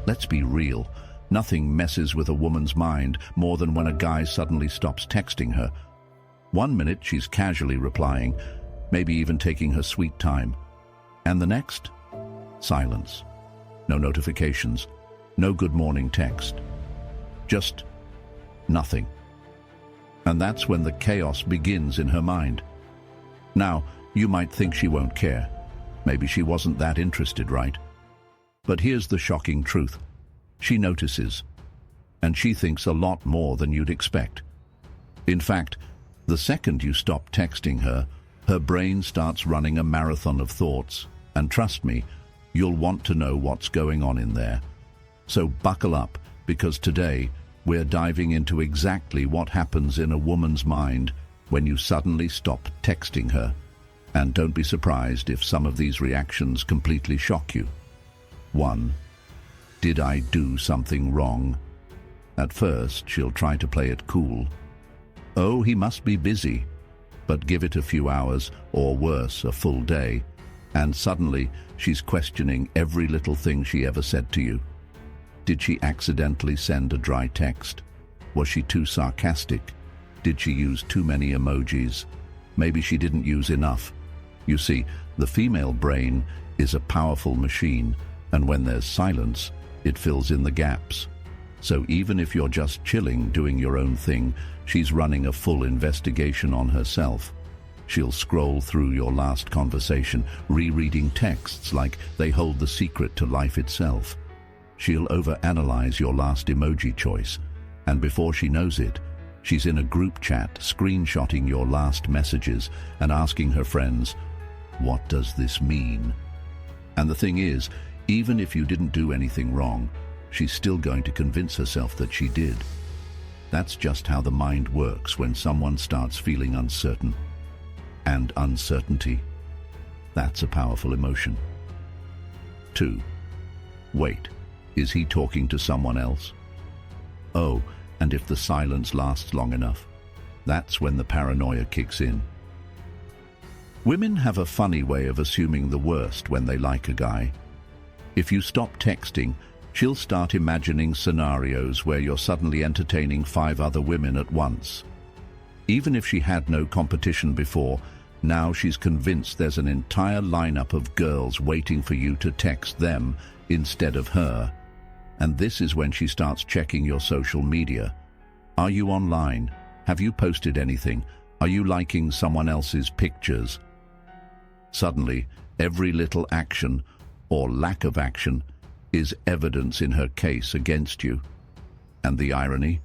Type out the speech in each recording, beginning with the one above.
Let's be real. Nothing messes with a woman's mind more than when a guy suddenly stops texting her. 1 minute she's casually replying, maybe even taking her sweet time. And the next? Silence. No notifications. No good morning text. Just nothing. And that's when the chaos begins in her mind. Now, you might think she won't care. Maybe she wasn't that interested, right? But here's the shocking truth. She notices, and she thinks a lot more than you'd expect. In fact, the second you stop texting her, her brain starts running a marathon of thoughts, and trust me, you'll want to know what's going on in there. So buckle up, because today we're diving into exactly what happens in a woman's mind when you suddenly stop texting her. And don't be surprised if some of these reactions completely shock you. 1. Did I do something wrong? At first, she'll try to play it cool. Oh, he must be busy. But give it a few hours, or worse, a full day, and suddenly she's questioning every little thing she ever said to you. Did she accidentally send a dry text? Was she too sarcastic? Did she use too many emojis? Maybe she didn't use enough. You see, the female brain is a powerful machine, and when there's silence, it fills in the gaps. So even if you're just chilling, doing your own thing, she's running a full investigation on herself. She'll scroll through your last conversation, rereading texts like they hold the secret to life itself. She'll overanalyze your last emoji choice, and before she knows it, she's in a group chat, screenshotting your last messages and asking her friends, "What does this mean?" And the thing is, even if you didn't do anything wrong, she's still going to convince herself that she did. That's just how the mind works when someone starts feeling uncertain. And uncertainty, that's a powerful emotion. 2. Wait, is he talking to someone else? Oh, and if the silence lasts long enough, that's when the paranoia kicks in. Women have a funny way of assuming the worst when they like a guy. If you stop texting, she'll start imagining scenarios where you're suddenly entertaining 5 other women at once. Even if she had no competition before, now she's convinced there's an entire lineup of girls waiting for you to text them instead of her. And this is when she starts checking your social media. Are you online? Have you posted anything? Are you liking someone else's pictures? Suddenly, every little action, or lack of action, is evidence in her case against you. And the irony?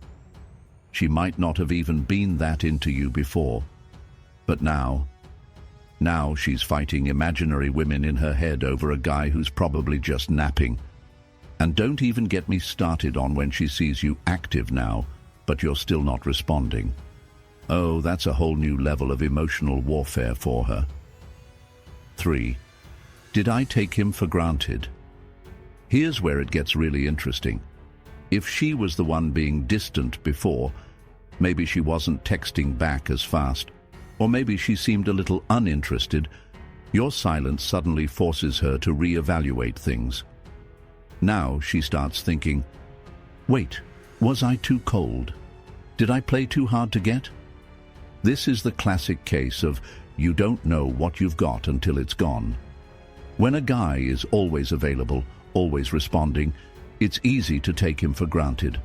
She might not have even been that into you before. But now she's fighting imaginary women in her head over a guy who's probably just napping. And don't even get me started on when she sees you active now, but you're still not responding. Oh, that's a whole new level of emotional warfare for her. 3. Did I take him for granted? Here's where it gets really interesting. If she was the one being distant before, maybe she wasn't texting back as fast, or maybe she seemed a little uninterested, your silence suddenly forces her to reevaluate things. Now she starts thinking, wait, was I too cold? Did I play too hard to get? This is the classic case of you don't know what you've got until it's gone. When a guy is always available, always responding, it's easy to take him for granted.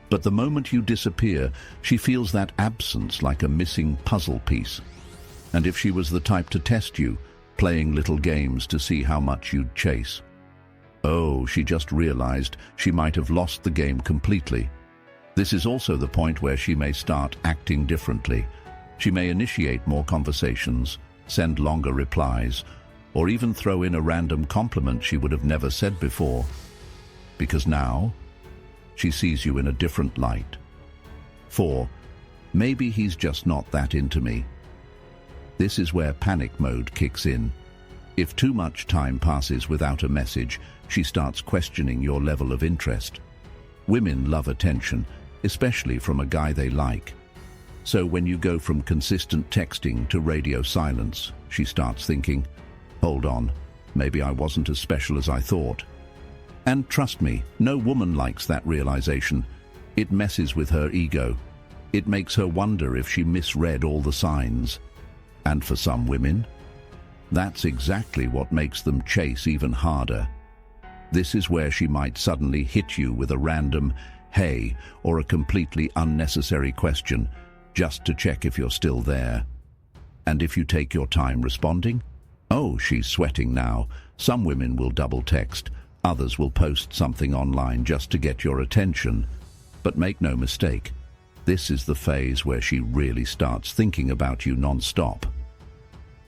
But the moment you disappear, she feels that absence like a missing puzzle piece. And if she was the type to test you, playing little games to see how much you'd chase, oh, she just realized she might have lost the game completely. This is also the point where she may start acting differently. She may initiate more conversations, send longer replies, or even throw in a random compliment she would have never said before. Because now, she sees you in a different light. 4. Maybe he's just not that into me. This is where panic mode kicks in. If too much time passes without a message, she starts questioning your level of interest. Women love attention, especially from a guy they like. So when you go from consistent texting to radio silence, she starts thinking, hold on, maybe I wasn't as special as I thought. And trust me, no woman likes that realization. It messes with her ego. It makes her wonder if she misread all the signs. And for some women, that's exactly what makes them chase even harder. This is where she might suddenly hit you with a random "hey" or a completely unnecessary question, just to check if you're still there. And if you take your time responding, oh, she's sweating now. Some women will double text, others will post something online just to get your attention. But make no mistake, this is the phase where she really starts thinking about you non-stop.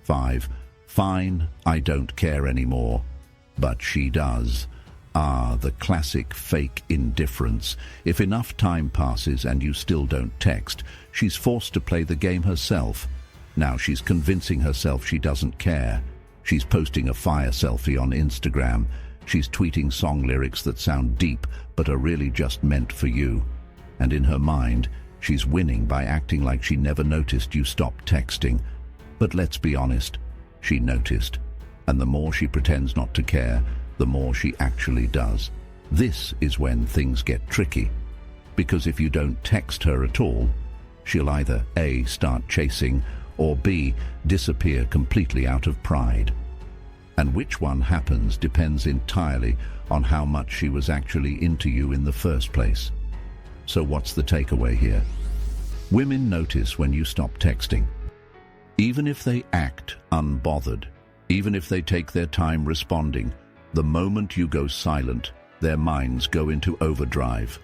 5. Fine, I don't care anymore. But she does. The classic fake indifference. If enough time passes and you still don't text, she's forced to play the game herself. Now she's convincing herself she doesn't care. She's posting a fire selfie on Instagram. She's tweeting song lyrics that sound deep but are really just meant for you. And in her mind, she's winning by acting like she never noticed you stopped texting. But let's be honest, she noticed. And the more she pretends not to care, the more she actually does. This is when things get tricky. Because if you don't text her at all, she'll either A, start chasing, or B, disappear completely out of pride. And which one happens depends entirely on how much she was actually into you in the first place. So what's the takeaway here? Women notice when you stop texting. Even if they act unbothered, even if they take their time responding, the moment you go silent, their minds go into overdrive.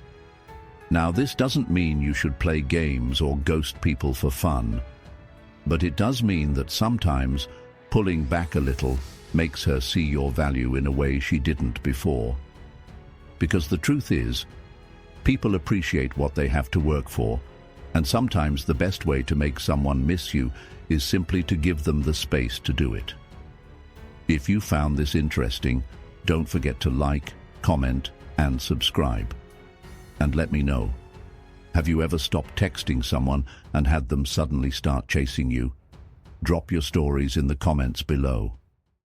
Now, this doesn't mean you should play games or ghost people for fun, but it does mean that sometimes pulling back a little makes her see your value in a way she didn't before. Because the truth is, people appreciate what they have to work for, and sometimes the best way to make someone miss you is simply to give them the space to do it. If you found this interesting, don't forget to like, comment, and subscribe. And let me know. Have you ever stopped texting someone and had them suddenly start chasing you? Drop your stories in the comments below.